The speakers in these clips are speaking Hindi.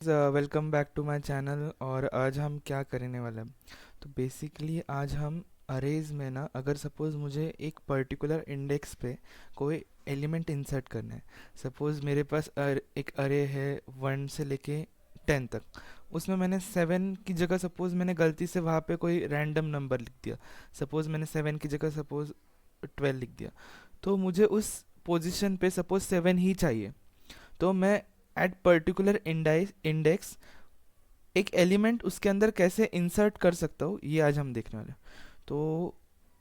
Welcome back to my channel. और आज हम क्या करने वाले हैं, तो बेसिकली आज हम अरेज में ना, अगर सपोज़ मुझे एक पर्टिकुलर इंडेक्स पे कोई एलिमेंट इंसर्ट करना है। सपोज़ मेरे पास एक अरे है 1 से लेके 10 तक। उसमें मैंने 7 की जगह सपोज़ मैंने गलती से वहाँ पे कोई रैंडम नंबर लिख दिया। सपोज़ मैंने 7 की जगह सपोज़ 12 लिख दिया। तो मुझे उस पोजीशन पे सपोज़ 7 ही चाहिए। तो मैं एट पर्टिकुलर इंडेक्स एक एलिमेंट उसके अंदर कैसे इंसर्ट कर सकता हूँ, ये आज हम देखने वाले हैं। तो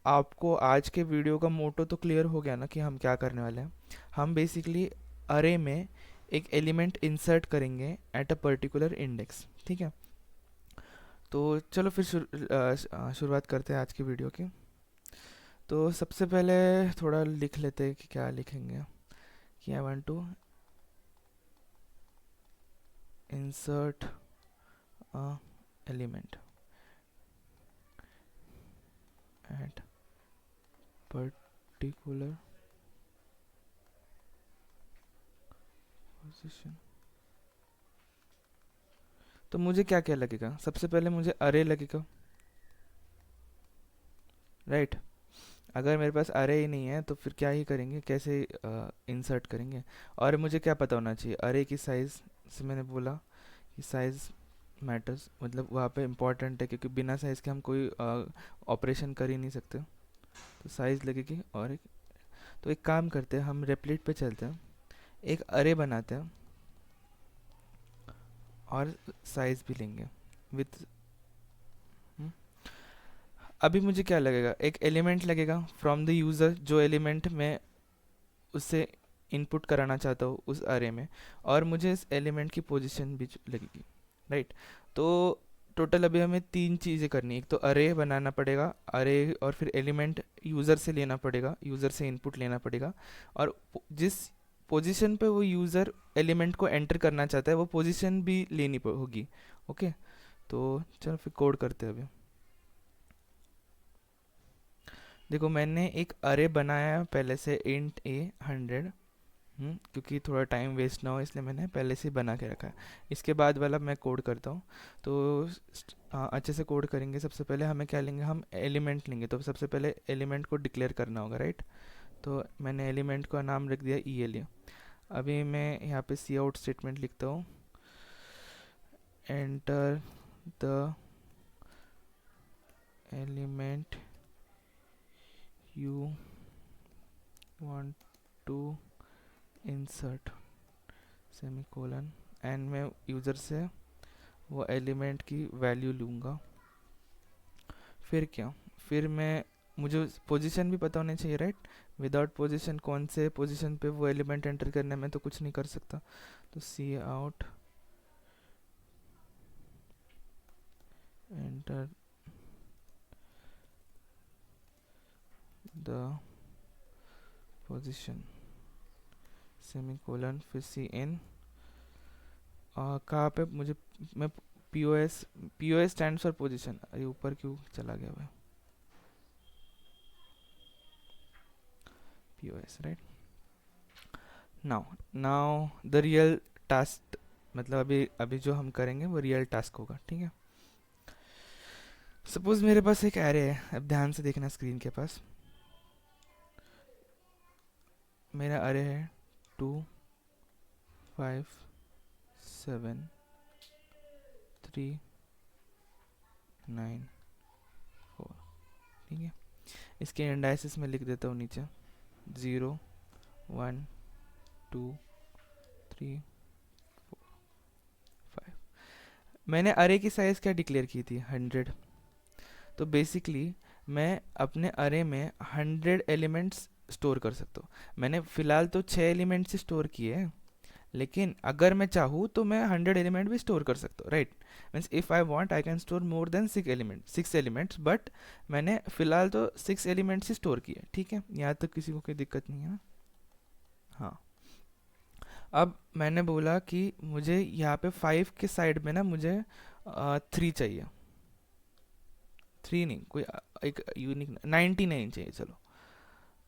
आपको आज के वीडियो का मोटो तो क्लियर हो गया ना कि हम क्या करने वाले हैं। हम बेसिकली अरे में एक एलिमेंट इंसर्ट करेंगे एट अ पर्टिकुलर इंडेक्स। ठीक है, तो चलो फिर शुरुआत करते हैं आज की वीडियो की। तो सबसे पहले थोड़ा लिख लेते हैं कि क्या लिखेंगे। कि I want to insert a element at particular position. तो मुझे क्या क्या लगेगा, सबसे पहले मुझे अरे लगेगा, राइट। अगर मेरे पास अरे ही नहीं है तो फिर क्या ही करेंगे, कैसे इंसर्ट करेंगे। और मुझे क्या पता होना चाहिए अरे की साइज़। से मैंने बोला कि साइज़ मैटर्स, मतलब वहाँ पे इम्पॉर्टेंट है, क्योंकि बिना साइज़ के हम कोई ऑपरेशन कर ही नहीं सकते। तो साइज़ लगेगी। और एक, तो एक काम करते हैं, हम रेप्लिट पे चलते हैं, एक अरे बनाते हैं और साइज़ भी लेंगे विथ। अभी मुझे क्या लगेगा, एक एलिमेंट लगेगा फ्रॉम द यूज़र, जो एलिमेंट मैं उससे इनपुट कराना चाहता हूँ उस अरे में। और मुझे इस एलिमेंट की पोजीशन भी लगेगी, राइट। तो टोटल अभी हमें 3 चीज़ें करनी है। एक तो अरे बनाना पड़ेगा, अरे और फिर एलिमेंट यूज़र से लेना पड़ेगा, यूज़र से इनपुट लेना पड़ेगा। और जिस पोजीशन पे वो यूज़र एलिमेंट को एंटर करना चाहता है वो पोजीशन भी लेनी होगी। ओके, तो चलो फिर कोड करते हैं अभी। देखो मैंने एक अरे बनाया है पहले से, इंट ए 100। क्योंकि थोड़ा टाइम वेस्ट ना हो इसलिए मैंने पहले से ही बना के रखा है। इसके बाद वाला मैं कोड करता हूँ। तो अच्छे से कोड करेंगे। सबसे पहले हमें क्या लेंगे, हम एलिमेंट लेंगे। तो सबसे पहले एलिमेंट को डिक्लेयर करना होगा, राइट। तो मैंने एलिमेंट का नाम रख दिया ई एल। अभी मैं यहाँ पे सी आउट स्टेटमेंट लिखता हूँ, enter the element you want to insert, semicolon. And मैं यूज़र से वो एलिमेंट की वैल्यू लूँगा। फिर क्या, फिर मैं, मुझे पोजीशन भी पता होनी चाहिए, राइट। विदाउट पोजीशन कौन से पोजीशन पे वो एलिमेंट एंटर करने में तो कुछ नहीं कर सकता। तो C out enter the position, semicolon, फिर सी इन। कहाँ पे मुझे, मैं P O S, P O S stand for position. अरे ऊपर क्यों चला गया भाई, P O S, right. Now now the real task, मतलब अभी अभी जो हम करेंगे वो रियल टास्क होगा, ठीक है। सपोज मेरे पास एक एरे है, अब ध्यान से देखना स्क्रीन के पास। मेरा एरे है 2 5 7 3 9 4, ठीक है। इसके इंडाइसिस में लिख देता हूँ नीचे, 0 1 2 3 4 5। मैंने अरे की साइज़ क्या डिक्लेयर की थी, 100। तो बेसिकली मैं अपने अरे में 100 एलिमेंट्स स्टोर कर सकता हूँ। मैंने फ़िलहाल तो 6 एलिमेंट्स स्टोर किए हैं, लेकिन अगर मैं चाहूँ तो मैं 100 एलिमेंट भी स्टोर कर सकता हूँ, right. Means if I want I can store more than 6 elements, but मैंने फ़िलहाल तो 6 एलिमेंट्स ही स्टोर किए, ठीक है। यहाँ तक किसी को कोई दिक्कत नहीं है ना। हाँ, अब मैंने बोला कि मुझे यहाँ पे 5 के साइड में ना मुझे 3 चाहिए। 3 नहीं, कोई एक यूनिक 99 चाहिए, चलो।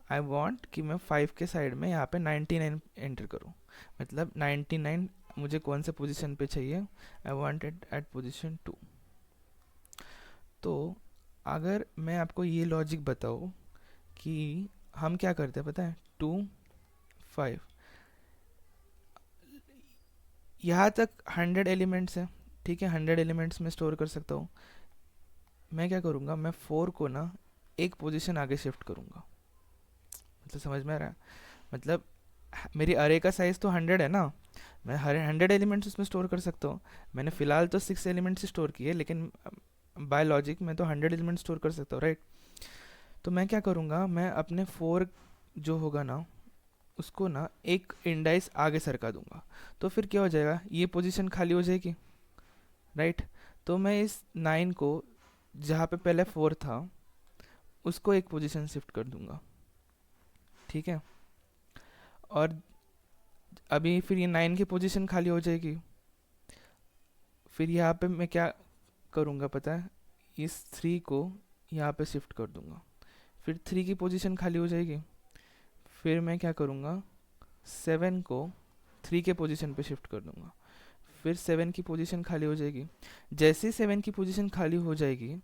आई वॉन्ट कि मैं 5 के साइड में यहाँ पे 99 एंटर करूँ। मतलब 99 मुझे कौन से पोजीशन पे चाहिए, I want it at position 2। तो अगर मैं आपको ये लॉजिक बताऊँ कि हम क्या करते हैं पता है, 2 5 यहाँ तक 100 एलिमेंट्स है, ठीक है, 100 एलिमेंट्स में स्टोर कर सकता हूँ। मैं क्या करूँगा, मैं 4 को ना एक पोजीशन आगे शिफ्ट करूँगा। मतलब समझ में आ रहा है, मतलब मेरी अरे का साइज़ तो 100 है ना, मैं हर 100 एलिमेंट्स उसमें स्टोर कर सकता हूँ। मैंने फ़िलहाल तो 6 एलिमेंट्स स्टोर किए, लेकिन बाय लॉजिक मैं तो 100 एलिमेंट स्टोर कर सकता हूँ, राइट। तो मैं क्या करूँगा, मैं अपने 4 जो होगा ना उसको ना एक इंडाइस आगे सरका दूंगा। तो फिर क्या हो जाएगा, ये पोजीशन खाली हो जाएगी, राइट। तो मैं इस 9 को जहाँ पे पहले 4 था उसको एक पोजीशन शिफ्ट कर दूंगा, ठीक है। और अभी फिर ये 9 की पोजीशन खाली हो जाएगी। फिर यहाँ पे मैं क्या करूँगा पता है, इस 3 को यहाँ पे शिफ्ट कर दूंगा। फिर 3 की पोजीशन खाली हो जाएगी। फिर मैं क्या करूँगा, 7 को 3 के पोजीशन पे शिफ्ट कर दूंगा। फिर 7 की पोजीशन खाली हो जाएगी। जैसे ही 7 की पोजीशन खाली हो जाएगी,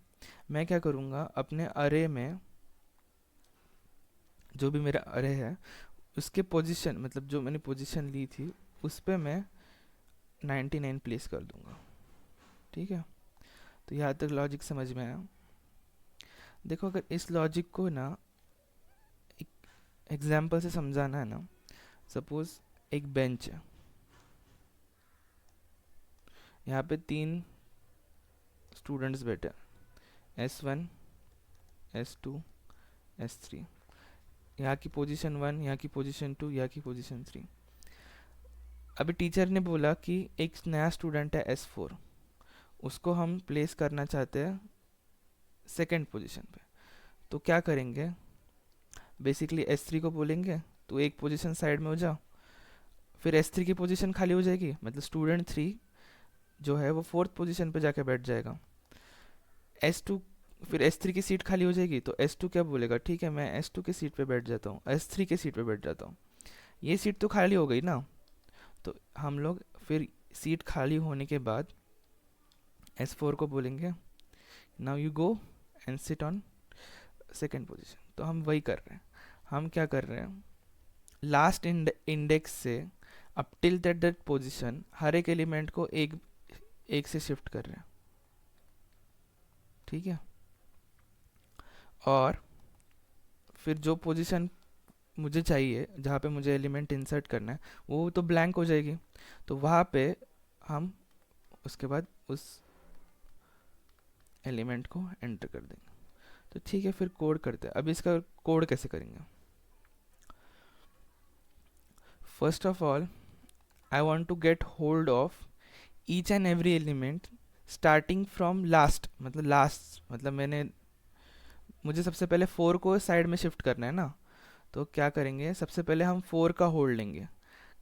मैं क्या करूँगा, अपने अरे में जो भी मेरा अरे है उसके पोजीशन, मतलब जो मैंने पोजीशन ली थी उस पे मैं 99 प्लेस कर दूंगा, ठीक है। तो यहाँ तक लॉजिक समझ में आया। देखो अगर इस लॉजिक को ना एक एग्जाम्पल से समझाना है ना, सपोज एक बेंच है, यहाँ पे 3 स्टूडेंट्स बैठे, S1 S2 S3। यहाँ की पोजीशन 1, यहाँ की पोजीशन 2, यहाँ की पोजीशन 3। अभी टीचर ने बोला कि एक नया स्टूडेंट है S4, उसको हम प्लेस करना चाहते हैं सेकंड पोजीशन पे। तो क्या करेंगे, बेसिकली S3 को बोलेंगे तो एक पोजीशन साइड में हो जा। फिर S3 की पोजीशन खाली हो जाएगी, मतलब स्टूडेंट 3 जो है वो 4th पोजीशन पे जाके बैठ जाएगा। S2 फिर S3 की सीट खाली हो जाएगी, तो S2 क्या बोलेगा, ठीक है मैं S2 की सीट पे बैठ जाता हूँ, S3 की सीट पे बैठ जाता हूँ। ये सीट तो खाली हो गई ना। तो हम लोग फिर सीट खाली होने के बाद S4 को बोलेंगे now you go and sit on second position. तो हम वही कर रहे हैं। हम क्या कर रहे हैं, लास्ट इंडेक्स से अप टिल दैट पोजीशन हर एक एलिमेंट को एक एक से शिफ्ट कर रहे हैं, ठीक है। और फिर जो पोजीशन मुझे चाहिए, जहाँ पे मुझे एलिमेंट इंसर्ट करना है, वो तो ब्लैंक हो जाएगी। तो वहाँ पे हम उसके बाद उस एलिमेंट को एंटर कर देंगे। तो ठीक है, फिर कोड करते हैं। अब इसका कोड कैसे करेंगे, first of all I want to get hold of each and every element starting from last, मतलब लास्ट मतलब मुझे सबसे पहले 4 को साइड में शिफ्ट करना है ना। तो क्या करेंगे, सबसे पहले हम 4 का होल्ड लेंगे।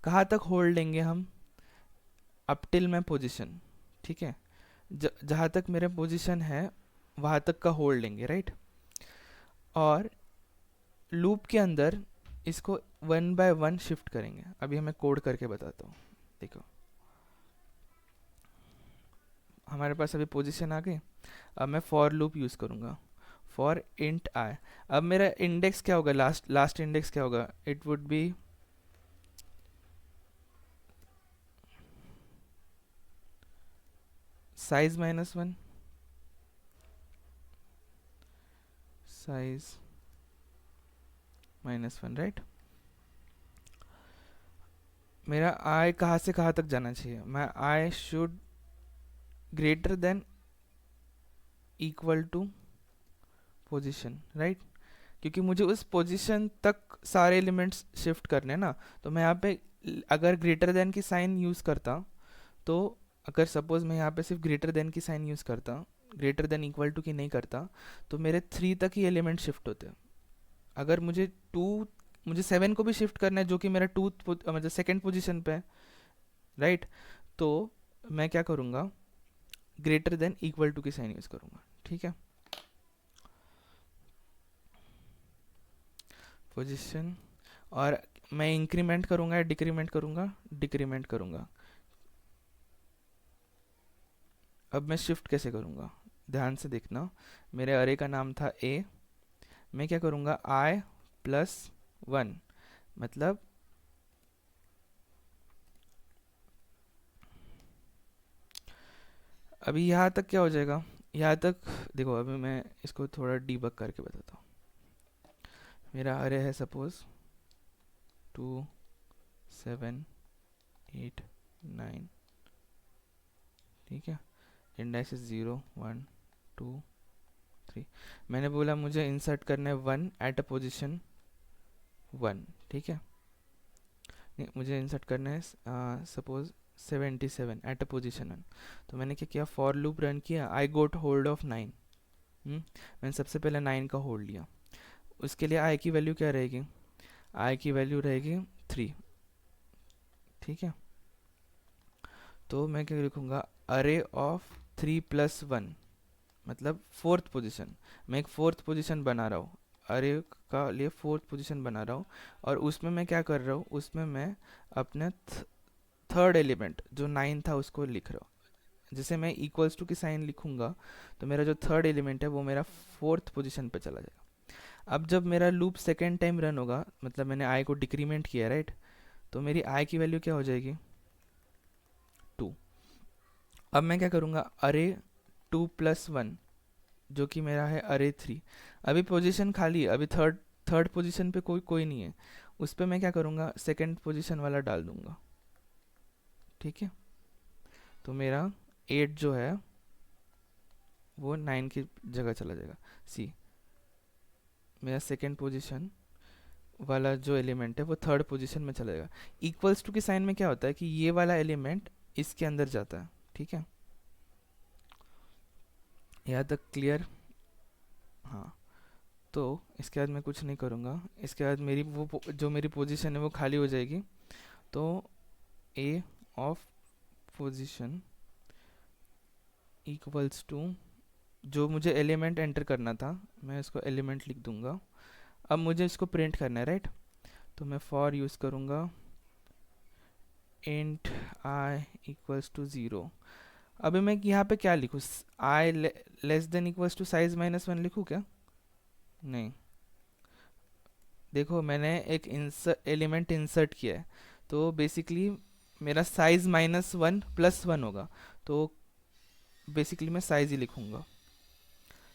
कहाँ तक होल्ड लेंगे हम, अप टिल माई पोजिशन, ठीक है। जहाँ तक मेरे पोजीशन है वहाँ तक का होल्ड लेंगे, राइट। और लूप के अंदर इसको 1 बाय 1 शिफ्ट करेंगे। अभी हमें कोड करके बताता हूँ। देखो हमारे पास अभी पोजीशन आ गई। अब मैं फॉर लूप यूज़ करूँगा, फॉर इंट आई। अब मेरा इंडेक्स क्या होगा, लास्ट इंडेक्स क्या होगा, it would be size -1, size -1, right. मेरा आई कहाँ से कहाँ तक जाना चाहिए, मैं I should greater than equal to position, right. क्योंकि मुझे उस पोजीशन तक सारे एलिमेंट्स शिफ्ट करने हैं ना। तो मैं यहाँ पे अगर ग्रेटर देन की साइन यूज़ करता, तो अगर सपोज मैं यहाँ पे सिर्फ ग्रेटर देन की साइन यूज़ करता, ग्रेटर देन इक्वल टू की नहीं करता, तो मेरे 3 तक ही एलिमेंट शिफ्ट होते। अगर मुझे 7 को भी शिफ्ट करना है जो कि मेरा मतलब सेकेंड पोजिशन पे है, राइट। तो मैं क्या करूँगा, ग्रेटर देन इक्वल टू की साइन यूज़ करूँगा, ठीक है। पोजीशन, और मैं इंक्रीमेंट करूँगा या डिक्रीमेंट करूँगा, डिक्रीमेंट करूँगा। अब मैं शिफ्ट कैसे करूँगा, ध्यान से देखना। मेरे अरे का नाम था ए, मैं क्या करूँगा आई प्लस 1, मतलब अभी यहाँ तक क्या हो जाएगा, यहाँ तक देखो। अभी मैं इसको थोड़ा डीबग करके बताता हूँ। मेरा अरे है सपोज 2 7 8 9, ठीक है। इंडेक्स 0 1 2 3। मैंने बोला मुझे इंसर्ट करना है 1 एट अ पोजिशन 1, ठीक है। नहीं, मुझे इंसर्ट करना है सपोज 77 एट अ पोजिशन 1। तो मैंने क्या किया, फॉर लूप रन किया, आई गोट होल्ड ऑफ 9। मैंने सबसे पहले 9 का होल्ड लिया। उसके लिए आई की वैल्यू क्या रहेगी, आई की वैल्यू रहेगी 3, ठीक है। तो मैं क्या लिखूँगा, अरे ऑफ 3 प्लस 1, मतलब फोर्थ पोजीशन। मैं एक फोर्थ पोजीशन बना रहा हूँ, अरे का लिए फोर्थ पोजीशन बना रहा हूँ। और उसमें मैं क्या कर रहा हूँ, उसमें मैं अपने थर्ड एलिमेंट जो 9 था उसको लिख रहा हूँ। जैसे मैं इक्वल्स टू की साइन लिखूंगा तो मेरा जो थर्ड एलिमेंट है वो मेरा फोर्थ पोजीशन पे चला जाएगा। अब जब मेरा लूप सेकेंड टाइम रन होगा, मतलब मैंने आई को डिक्रीमेंट किया, राइट, तो मेरी आई की वैल्यू क्या हो जाएगी 2। अब मैं क्या करूँगा, अरे 2 प्लस 1 जो कि मेरा है अरे 3। अभी पोजीशन खाली है, अभी थर्ड थर्ड पोजीशन पे कोई कोई नहीं है। उस पर मैं क्या करूँगा, सेकंड पोजीशन वाला डाल दूंगा, ठीक है। तो मेरा 8 जो है वो 9 की जगह चला जाएगा। सी, मेरा सेकंड पोजीशन वाला जो एलिमेंट है वो थर्ड पोजीशन में चला जाएगा। इक्वल्स टू के साइन में क्या होता है कि ये वाला एलिमेंट इसके अंदर जाता है, ठीक है। यहाँ तक क्लियर? हाँ। तो इसके बाद मैं कुछ नहीं करूँगा, इसके बाद मेरी वो जो मेरी पोजीशन है वो खाली हो जाएगी। तो ए ऑफ पोजीशन इक्वल्स टू जो मुझे एलिमेंट एंटर करना था, मैं इसको एलिमेंट लिख दूंगा। अब मुझे इसको प्रिंट करना है, राइट। तो मैं फॉर यूज़ करूँगा इंट आई इक्वल्स टू 0। अभी मैं यहाँ पे क्या लिखूँ, I less than equals to size minus 1 लिखूँ क्या? नहीं, देखो मैंने एक एलिमेंट इंसर्ट किया है, तो बेसिकली मेरा साइज -1 +1 होगा। तो बेसिकली मैं साइज ही लिखूंगा।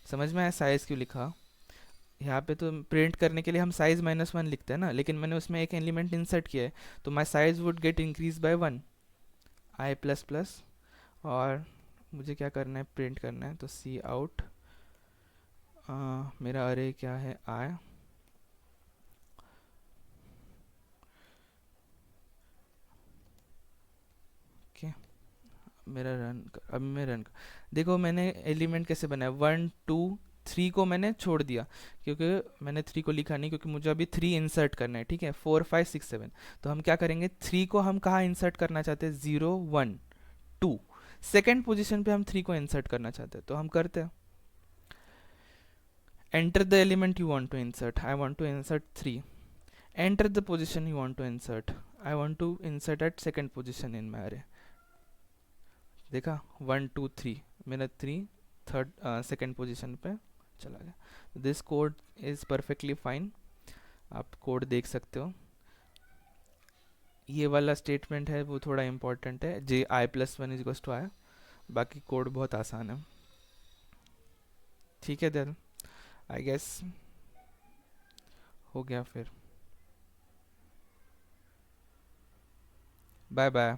समझ में आया साइज क्यों लिखा? यहाँ पे तो प्रिंट करने के लिए हम साइज -1 लिखते हैं ना, लेकिन मैंने उसमें एक एलिमेंट इंसर्ट किया है, तो माई size would get increase by 1 I plus plus. और मुझे क्या करना है, प्रिंट करना है। तो सी आउट, मेरा अरे क्या है, आई, ओके। मेरा अब मैं रन देखो मैंने एलिमेंट कैसे बनाया, 1 2 3 को मैंने छोड़ दिया क्योंकि मैंने 3 को लिखा नहीं, क्योंकि मुझे अभी 3 इंसर्ट करना है, ठीक है। 4 5 6 7, तो हम क्या करेंगे, 3 को हम कहाँ इंसर्ट करना चाहते हैं, 0 1 2, सेकेंड पोजीशन पे हम 3 को इंसर्ट करना चाहते हैं। तो हम करते हैं, enter the element you want to insert, I want to insert 3। Enter the position you want to insert, I want to insert at second position in my array. देखा, 1 2 3, मेरा 3 थर्ड सेकेंड पोजीशन पे चला गया। This code is perfectly fine, आप कोड देख सकते हो। ये वाला स्टेटमेंट है वो थोड़ा इंपॉर्टेंट है, जे आई प्लस 1 इज टू आई। बाकी कोड बहुत आसान है, ठीक है। देन आई गेस हो गया फिर, बाय बाय।